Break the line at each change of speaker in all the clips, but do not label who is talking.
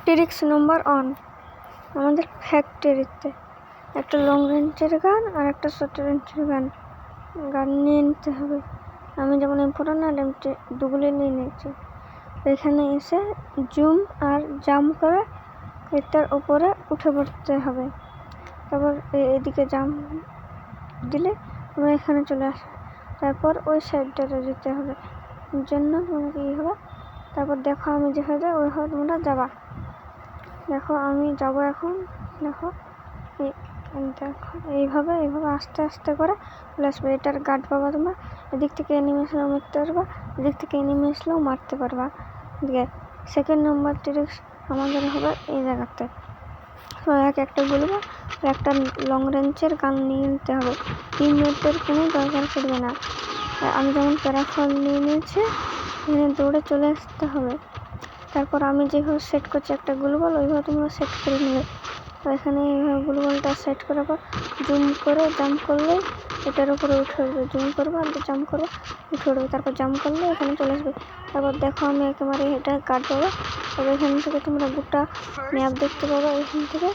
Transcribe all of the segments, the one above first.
Tricks নম্বর 1, আমাদের ফ্যাক্টরিতে একটা লং রেঞ্জের গান আর একটা শর্ট রেঞ্জের গান নিয়ে নিতে হবে। আমি যেমন M4 আর M2 দুগুলি নিয়ে নিয়েছি। এখানে এসে জুম আর জাম্প করে এটার উপরে উঠে পড়তে হবে। তারপর এদিকে জাম্প দিলে তোমরা এখানে চলে আসবে। তারপর ওই সাইডটাতে যেতে হবে, জন্য তোমাকে কী হবে। তারপর দেখো আমি যেভাবে ওইভাবে তোমরা যাবা। দেখো আমি যাব এখন। দেখো এইভাবে আস্তে আস্তে করে চলে আসবে। এটার গার্ড পাবা তোমরা। এদিক থেকে এনিমি আসলেও মারতে পারবা, এদিক থেকে এনিমি আসলেও মারতে পারবা। সেকেন্ড নম্বর ট্রিক্স আমাদের হবে এই জায়গাতে একটা বলবো, একটা লং রেঞ্জের গান নিয়ে নিতে হবে। টিমমেটদের কোনো দরকার পড়বে না। আমি যেমন প্যারাফল নিয়ে নিয়েছি, এখানে দৌড়ে চলে আসতে হবে। তারপর আমি যেভাবে সেট করছি একটা গ্লোবাল, ওইভাবে তোমরা সেট করে নেবে। এখানে এইভাবে গ্লোবালটা সেট করার পর জুম করে জাম্প করলে এটার উপরে উঠে উঠবে। জুম করবে আর জাম্প করবে, উঠে উঠবে। তারপর জাম্প করলে এখানে চলে আসবে। তারপর দেখো আমি একেবারে এটা কাট পাবো। তবে এখান থেকে তোমরা গোটা ম্যাপ দেখতে পাবো। এখান থেকে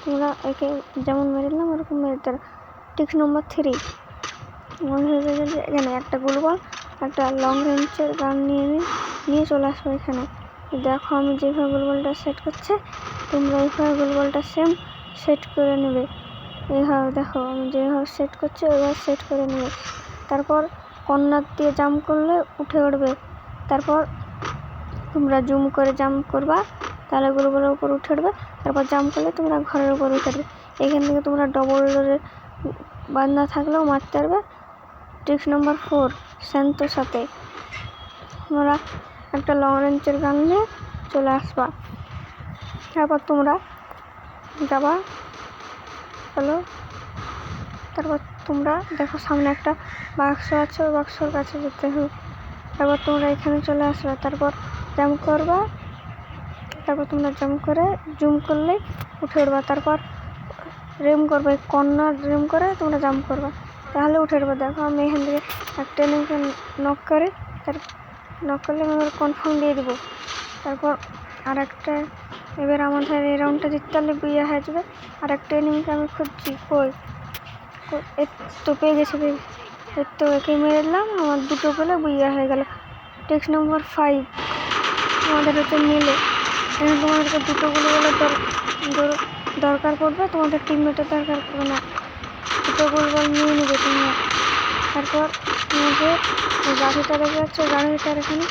তোমরা একে যেমন মেরে দিলাম ওরকম মেরে দিতে। ট্রিক্স নম্বর 3, এখানে একটা গ্লোবাল একটা লং রেঞ্জের গান নিয়ে চলে আসবে। এখানে দেখো আমি যেভাবে গ্লোবালটা সেট করছে, তোমরা এইভাবে গ্লোবালটা সেম সেট করে নেবে। এইভাবে দেখো আমি যেভাবে সেট করছি ওইভাবে সেট করে নেবে। তারপর কর্নার দিয়ে জাম্প করলে উঠে উঠবে। তারপর তোমরা জুম করে জাম্প করবা, তাহলে গ্লোবালের উপর উঠে উঠবে। তারপর জাম্প করলে তোমরা ঘরের উপর উঠে উঠবে। এখান থেকে তোমরা ডবল ডোরের বান্ধা থাকলেও মারতে পারবে। ট্রিক্স নম্বর 4, শান্তর সাথে তোমরা একটা লং রেঞ্জের গান নিয়ে চলে আসবা। তারপর তোমরা যাবা হলো। তারপর তোমরা দেখো সামনে একটা বাক্স আছে, ওই বাক্সর কাছে যেতে হবে। তারপর তোমরা এখানে চলে আসবে। তারপর জাম্প করবা। তারপর তোমরা জাম্প করে জুম করলে উঠে উঠবা। তারপর রেম করবে, কর্নার রেম করে তোমরা জাম্প করবা, তাহলে উঠে উঠবে। দেখো আমি এখান থেকে একটা এনিমিকে নক করে নক করলে আমি কনফার্ম দিয়ে দেবো। তারপর আর একটা এবার আমাদের এই রাউন্ডটা জিততে হলে বুইয়া হয়ে যাবে। আর একটা এনিমিকে আমি খুঁজছি, কই তো পেয়ে গেছি। তো একে মেরে দিলাম, আমার দুটো পেলে বুইয়া হয়ে গেল। ট্রিক্স নম্বর 5, তোমাদের হচ্ছে মিলে এখানে তোমাদেরকে দুটোগুলো বলে দরকার পড়বে, তোমাদের টিমমেটের দরকার পড়বে না। দুটো গোলবল নিয়ে নেবে তোমরা। তারপর তোমাদের গাড়িটা দেখে যাচ্ছে, গাড়িটার এখানে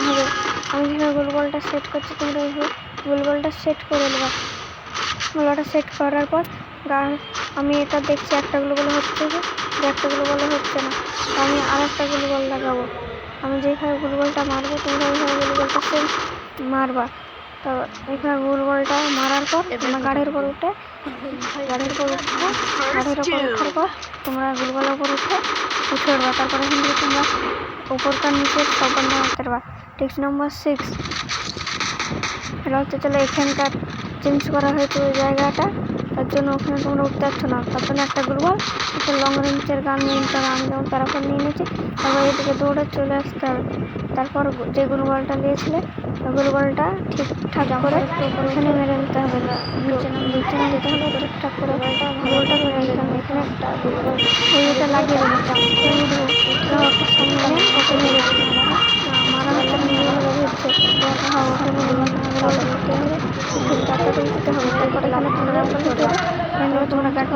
হবে। আমি যেভাবে গোলবলটা সেট করছি তোমরা এইভাবে গোলবলটা সেট করে নেবা। গোলবলটা সেট করার পর আমি এটা দেখছি একটা গ্লোবাল হচ্ছে, একটা গ্লোবালে হচ্ছে না। আমি আর একটা গ্লোবাল লাগাবো। আমি যেভাবে গ্লোবালটা মারবো তোমরা এইভাবে গ্লোবালটা সেম মারবা। তো এইভাবে গ্লোবালটা মারার পর তোমরা গাড়ির উপর উঠে গাড়ির উপর ওঠার পর তোমরা গ্লোবালের উপর উঠে উঠবা। তারপরে এখান থেকে তোমরা উপরকার নিচে সব বন্ধ মারতে পারবা। ট্রিক্স নম্বর 6, এটা হচ্ছে চলে এখানকার চেঞ্জ করা হয়েছে ওই জায়গাটা, তার জন্য ওখানে তোমরা উঠতে পারছো না। তার জন্য একটা গ্লোবাল একটা লং রেঞ্জের গান নিয়ে নিতে হবে। আমি যেমন প্যারাফল নিয়ে নিয়েছি। তারপর এদিকে দৌড়ে চলে আসতে হবে। তারপর যে গ্লোবালটা নিয়েছিলে ওই গ্লোবালটা ঠিকঠাক করে ওখানে মেরে নিতে হবে। নিচে না দিতে হলে ঠিকঠাক করে গ্লোবালটা মেরে নিতে হবে। এখানে একটা ওইটা লাগিয়ে দেবো, একটা সামনে নিয়ে ওকে মেরে মারা হচ্ছে তারপর এখানে তোমরা গাড়ি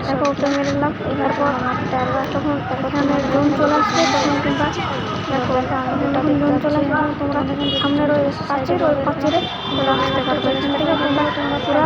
তারপর ওকে মেরে দিলাম। তারপর তখন এখানে জোন চলে আসবে, তখন তোমরা দেখো যখন জোন চলে আসবে তোমরা সামনের ওই পাঁচিরে চলে আসতে পারবে। এখান থেকে তোমরা পুরো